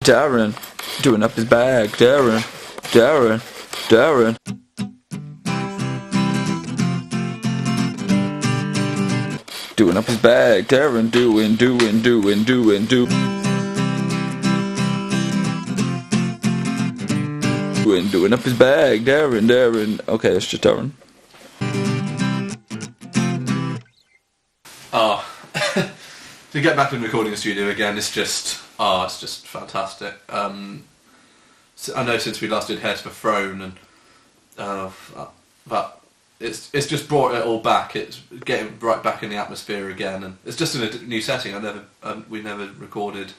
Darren, doing up his bag. Darren. Doing up his bag. Darren, doing. Doing up his bag. Darren. Okay, it's just Darren. To get back in recording the studio again, it's just fantastic. So I know since we last did Hair to the Throne, and but it's just brought it all back. It's getting right back in the atmosphere again, and it's just in a new setting. We never recorded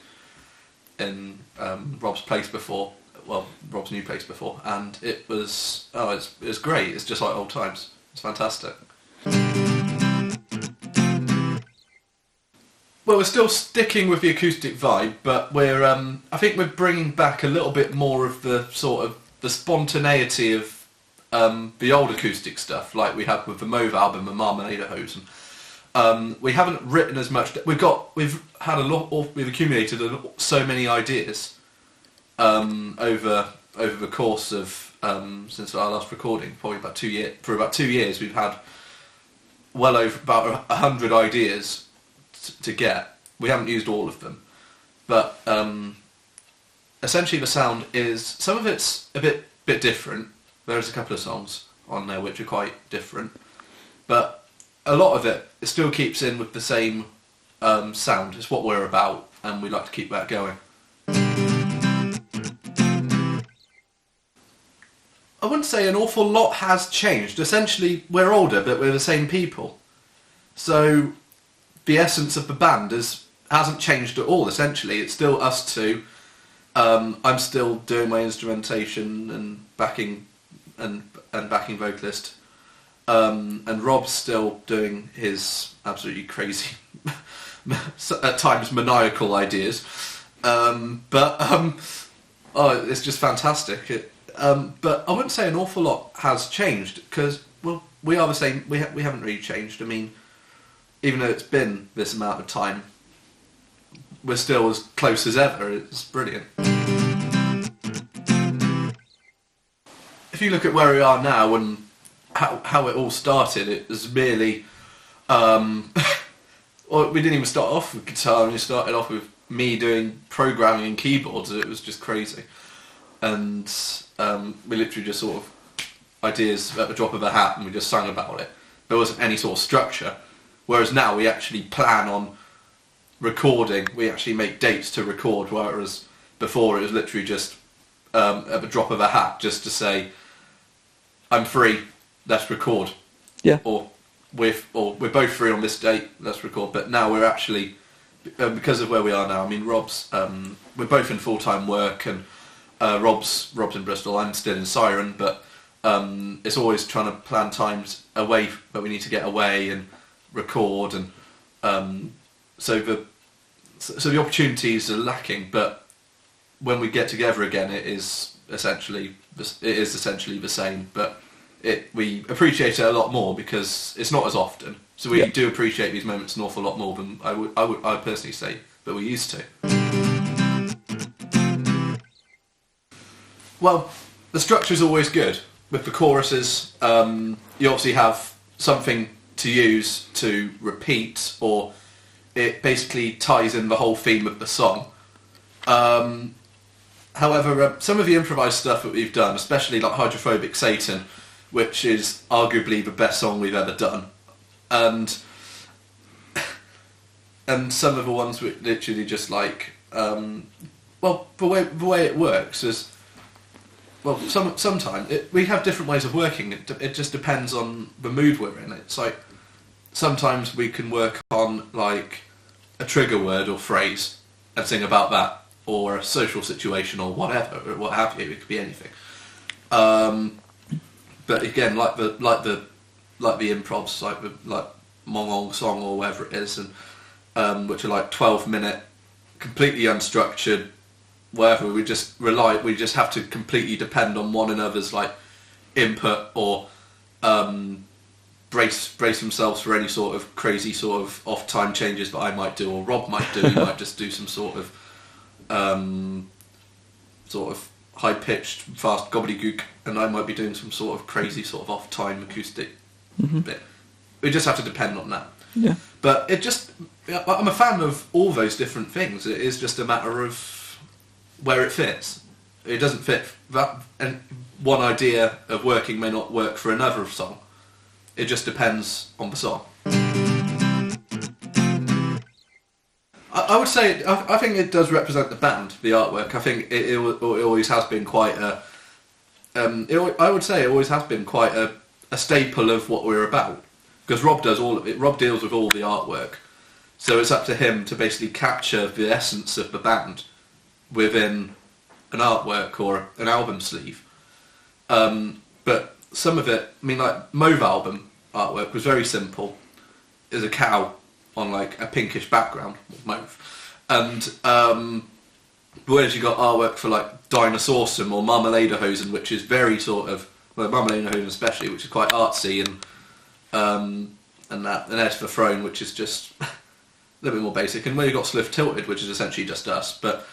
in Rob's place before. Well, Rob's new place before, and it was it's great. It's just like old times. It's fantastic. Well, we're still sticking with the acoustic vibe, but we're I think we're bringing back a little bit more of the sort of the spontaneity of the old acoustic stuff, like we had with the Mauve album and Marmalade Hose. We haven't written as much. We've accumulated so many ideas over the course of since our last recording, probably about 2 years. For about 2 years, we've had well over about 100 ideas to get. We haven't used all of them, but essentially the sound is, some of it's a bit different. There's a couple of songs on there which are quite different, but a lot of it still keeps in with the same sound. It's what we're about, and we like to keep that going. I wouldn't say an awful lot has changed. Essentially, we're older, but we're the same people. So the essence of the band hasn't changed at all. Essentially, it's still us two. I'm still doing my instrumentation and backing vocalist, and Rob's still doing his absolutely crazy, at times maniacal ideas. It's just fantastic. But I wouldn't say an awful lot has changed, because we are the same. We haven't really changed. I mean, even though it's been this amount of time, we're still as close as ever. It's brilliant. If you look at where we are now and how it all started, it was merely, well, we didn't even start off with guitar. We started off with me doing programming and keyboards. It was just crazy, and we literally just sort of ideas at the drop of a hat, and we just sang about it. There wasn't any sort of structure. Whereas now we actually plan on recording, we actually make dates to record, whereas before it was literally just at the drop of a hat, just to say, I'm free, let's record. Yeah. Or we're both free on this date, let's record. But now we're actually, because of where we are now, I mean, Rob's, we're both in full-time work, and Rob's in Bristol, I'm still in Siren, but it's always trying to plan times away, but we need to get away and record, and so the opportunities are lacking. But when we get together again, it is essentially the same, but we appreciate it a lot more because it's not as often. So we do appreciate these moments an awful lot more than I would personally say that we used to. Well, the structure is always good with the choruses. You obviously have something to use to repeat, or it basically ties in the whole theme of the song. However, some of the improvised stuff that we've done, especially like Hydrophobic Satan, which is arguably the best song we've ever done, and some of the ones which literally just like, well, the way it works is, well, sometimes we have different ways of working. It just depends on the mood we're in. It's like, sometimes we can work on like a trigger word or phrase and sing about that, or a social situation or whatever, or what have you. It could be anything. But again, like the improvs, like Mongol song or whatever it is, and which are like 12-minute, completely unstructured, whatever. We just have to completely depend on one another's like input, or brace themselves for any sort of crazy sort of off time changes that I might do, or Rob might do. He might just do some sort of sort of high-pitched, fast gobbledygook, and I might be doing some sort of crazy, sort of off-time acoustic bit. We just have to depend on that. Yeah. But I'm a fan of all those different things. It is just a matter of where it fits. It doesn't fit that, and one idea of working may not work for another song. It just depends on the song. I would say I think it does represent the band, the artwork. I think it always has been quite a. I would say it always has been quite a staple of what we're about, because Rob does all of it. Rob deals with all the artwork, so it's up to him to basically capture the essence of the band within an artwork or an album sleeve. But some of it, I mean, like Mauve album artwork was very simple. There's a cow on like a pinkish background, mauve, and whereas you got artwork for like Dinosaurson or Marmalade-Hosen, which is very sort of, well, Marmalade-Hosen especially, which is quite artsy, and Edge for Throne, which is just a little bit more basic, and where you got Sliff Tilted, which is essentially just us. But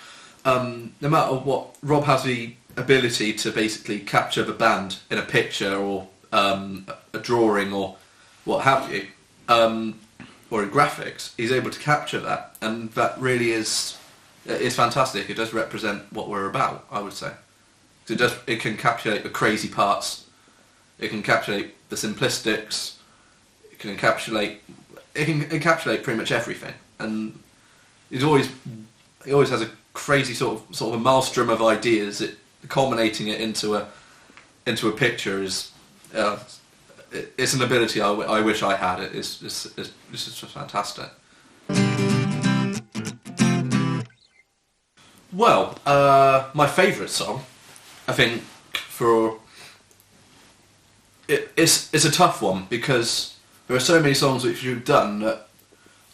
no matter what, Rob has the ability to basically capture the band in a picture or a drawing or what have you, or in graphics. He's able to capture that, and that really is fantastic. It does represent what we're about, I would say. It can encapsulate the crazy parts. It can encapsulate the simplistics. It can encapsulate pretty much everything. And he always has a crazy sort of a maelstrom of ideas. Culminating it into a picture is it's an ability I wish I had. It's just fantastic. Well, my favourite song, I think, it's a tough one, because there are so many songs which you've done that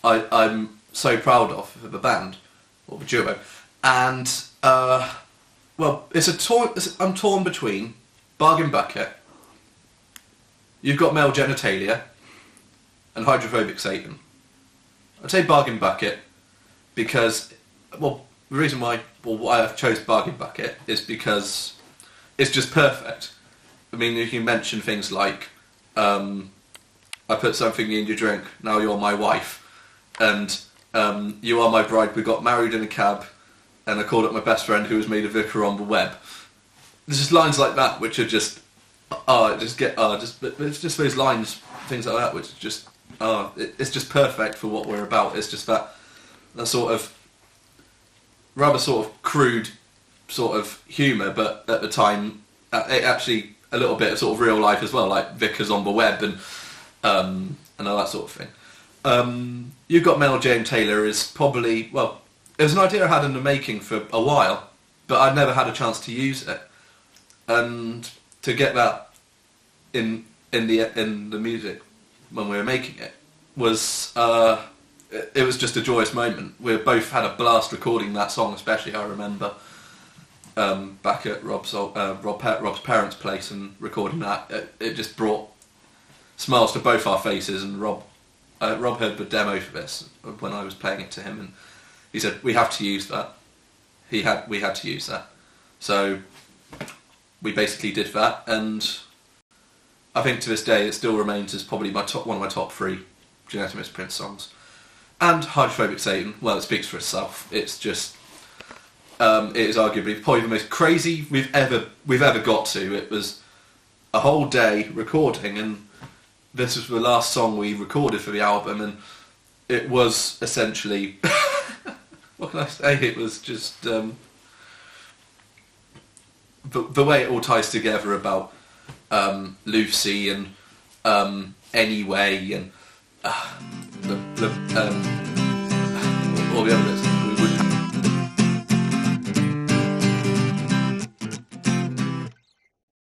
I'm so proud of for the band or the duo, and well, I'm torn between Bargain Bucket, You've Got Male Genitalia, and Hydrophobic Satan. I'd say Bargain Bucket because, well, the reason why I chose Bargain Bucket is because it's just perfect. I mean, you can mention things like, I put something in your drink, now you're my wife, and you are my bride, we got married in a cab, and I called up my best friend who was made a vicar on the web. There's just lines like that which are just, it's just those lines, things like that, which are just, it's just perfect for what we're about. It's just that sort of, rather sort of crude sort of humour, but at the time, it actually a little bit of sort of real life as well, like Vickers on the web and all that sort of thing. You've Got Male James Taylor is probably, well, it was an idea I had in the making for a while, but I'd never had a chance to use it. And to get that in the music when we were making it was it was just a joyous moment. We both had a blast recording that song, especially I remember back at Rob's parents' place and recording that. It just brought smiles to both our faces, and Rob heard the demo for this when I was playing it to him, and he said, we have to use that. We had to use that. So we basically did that, and I think to this day it still remains as probably one of my top 3 Genetic Misprints songs. And Hydrophobic Satan, well, it speaks for itself. It's just, it is arguably probably the most crazy we've ever got to. It was a whole day recording, and this was the last song we recorded for the album, and it was essentially, what can I say? It was just the way it all ties together about Lucy and Anyway and all the other bits.